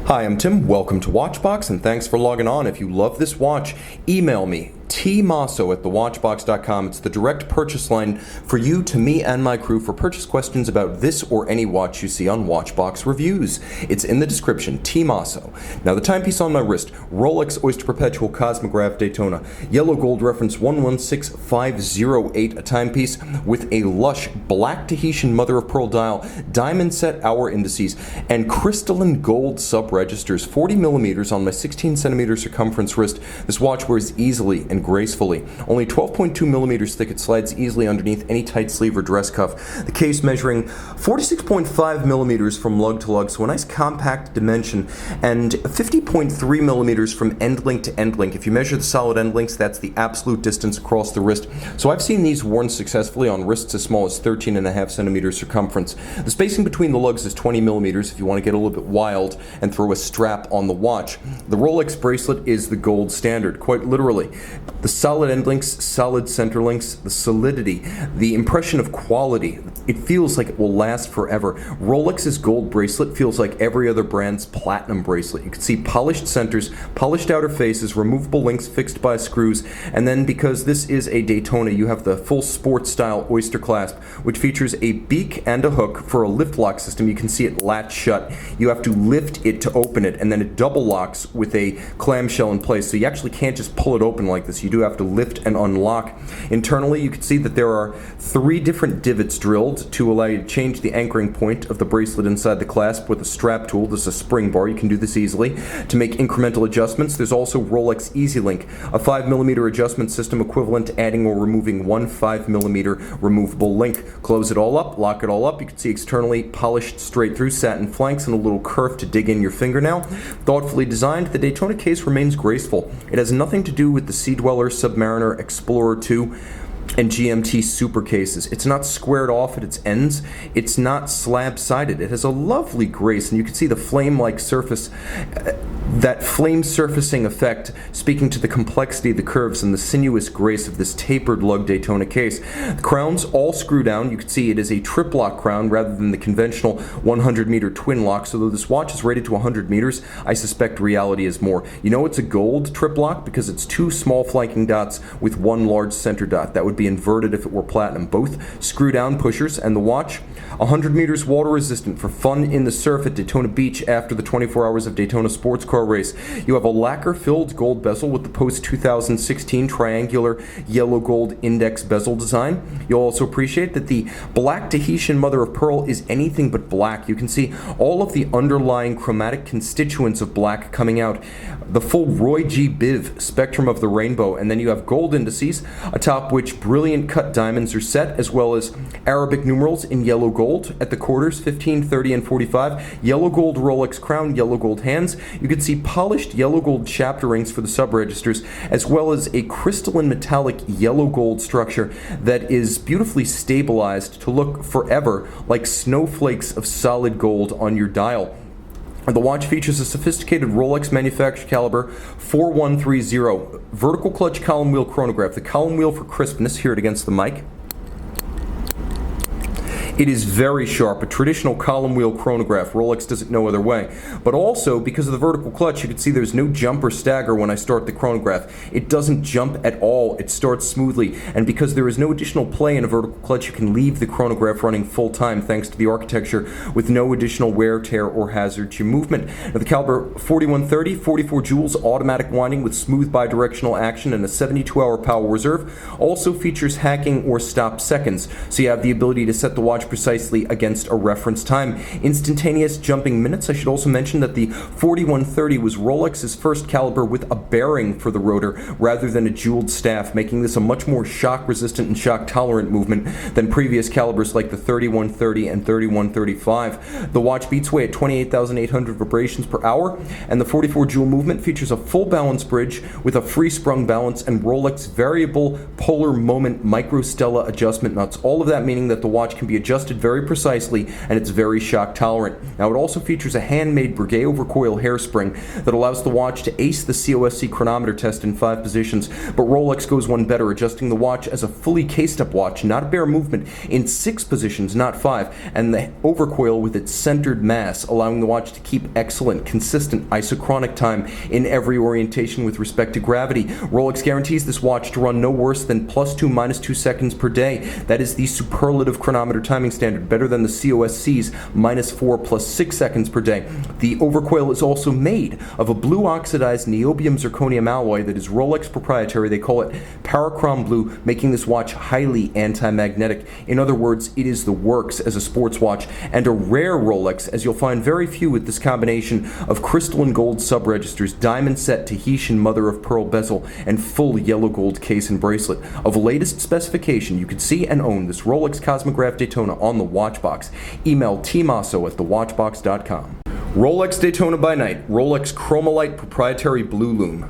Hi, I'm Tim. Welcome to Watchbox, and thanks for logging on. If you love this watch, email me, tmosso at thewatchbox.com. It's the direct purchase line for you, to me, and my crew for purchase questions about this or any watch you see on Watchbox Reviews. It's in the description, tmosso. Now, the timepiece on my wrist, Rolex Oyster Perpetual Cosmograph Daytona, yellow gold reference 116508, a timepiece with a lush black Tahitian mother of pearl dial, diamond set hour indices, and crystalline gold sub-registers, 40 millimeters on my 16 centimeter circumference wrist. This watch wears easily and gracefully. Only 12.2 millimeters thick, it slides easily underneath any tight sleeve or dress cuff. The case measuring 46.5 millimeters from lug to lug, so a nice compact dimension, and 50.3 millimeters from end link to end link. If you measure the solid end links, that's the absolute distance across the wrist. So I've seen these worn successfully on wrists as small as 13.5 centimeters circumference. The spacing between the lugs is 20 millimeters if you want to get a little bit wild and throw a strap on the watch. The Rolex bracelet is the gold standard, quite literally. The solid end links, solid center links, the solidity, the impression of quality. It feels like it will last forever. Rolex's gold bracelet feels like every other brand's platinum bracelet. You can see polished centers, polished outer faces, removable links fixed by screws, and then because this is a Daytona, you have the full sports style Oyster clasp, which features a beak and a hook for a lift lock system. You can see it latch shut. You have to lift it to open it, and then it double locks with a clamshell in place, so you actually can't just pull it open like this. You do have to lift and unlock. Internally, you can see that there are 3 different divots drilled to allow you to change the anchoring point of the bracelet inside the clasp with a strap tool. This is a spring bar. You can do this easily to make incremental adjustments. There's also Rolex EasyLink, a 5 millimeter adjustment system equivalent to adding or removing one 5 millimeter removable link. Close it all up, lock it all up. You can see externally polished straight through satin flanks and a little kerf to dig in your fingernail. Thoughtfully designed, the Daytona case remains graceful. It has nothing to do with the Sea Dweller, Submariner, Explorer 2, and GMT super cases. It's not squared off at its ends. It's not slab-sided. It has a lovely grace, and you can see the flame-like surface, that flame surfacing effect, speaking to the complexity of the curves and the sinuous grace of this tapered lug Daytona case. The crown's all screw down. You can see it is a trip-lock crown rather than the conventional 100-meter twin lock, so though this watch is rated to 100 meters, I suspect reality is more. You know it's a gold trip lock because it's 2 small flanking dots with 1 large center dot. That would be inverted if it were platinum. Both screw down pushers, and the watch 100 meters water resistant for fun in the surf at Daytona Beach after the 24 hours of Daytona sports car race. You have a lacquer filled gold bezel with the post 2016 triangular yellow gold index bezel design. You'll also appreciate that the black Tahitian mother of pearl is anything but black. You can see all of the underlying chromatic constituents of black coming out, the full Roy G. Biv spectrum of the rainbow, and then you have gold indices atop which brilliant cut diamonds are set, as well as Arabic numerals in yellow gold at the quarters, 15, 30, and 45, yellow gold Rolex crown, yellow gold hands. You can see polished yellow gold chapter rings for the sub-registers, as well as a crystalline metallic yellow gold structure that is beautifully stabilized to look forever like snowflakes of solid gold on your dial. The watch features a sophisticated Rolex manufactured caliber 4130 vertical clutch column wheel chronograph. The column wheel for crispness, hear it against the mic. It is very sharp, a traditional column wheel chronograph. Rolex does it no other way. But also, because of the vertical clutch, you can see there's no jump or stagger when I start the chronograph. It doesn't jump at all. It starts smoothly. And because there is no additional play in a vertical clutch, you can leave the chronograph running full time thanks to the architecture with no additional wear, tear, or hazard to your movement. Now, the caliber 4130, 44 joules automatic winding with smooth bidirectional action and a 72-hour power reserve, also features hacking or stop seconds. So you have the ability to set the watch precisely against a reference time. Instantaneous jumping minutes. I should also mention that the 4130 was Rolex's first caliber with a bearing for the rotor rather than a jeweled staff, making this a much more shock resistant and shock tolerant movement than previous calibers like the 3130 and 3135. The watch beats away at 28,800 vibrations per hour, and the 44 joule movement features a full balance bridge with a free sprung balance and Rolex variable polar moment micro stella adjustment nuts. All of that meaning that the watch can be adjusted adjusted very precisely, and it's very shock tolerant. Now, it also features a handmade Breguet overcoil hairspring that allows the watch to ace the COSC chronometer test in 5 positions, but Rolex goes one better, adjusting the watch as a fully cased-up watch, not a bare movement, in 6 positions, not 5, and the overcoil with its centered mass, allowing the watch to keep excellent, consistent isochronic time in every orientation with respect to gravity. Rolex guarantees this watch to run no worse than +2, -2 seconds per day. That is the superlative chronometer timing standard, better than the COSC's -4 +6 seconds per day. The overcoil is also made of a blue oxidized niobium zirconium alloy that is Rolex proprietary. They call it Parachrom Blue, making this watch highly anti-magnetic. In other words, it is the works as a sports watch, and a rare Rolex, as you'll find very few with this combination of crystal and gold subregisters, diamond set Tahitian mother of pearl bezel, and full yellow gold case and bracelet. Of latest specification, you can see and own this Rolex Cosmograph Daytona on the watch box. Email tmosso at thewatchbox.com. Rolex Daytona by night, Rolex Chromolite proprietary blue lume.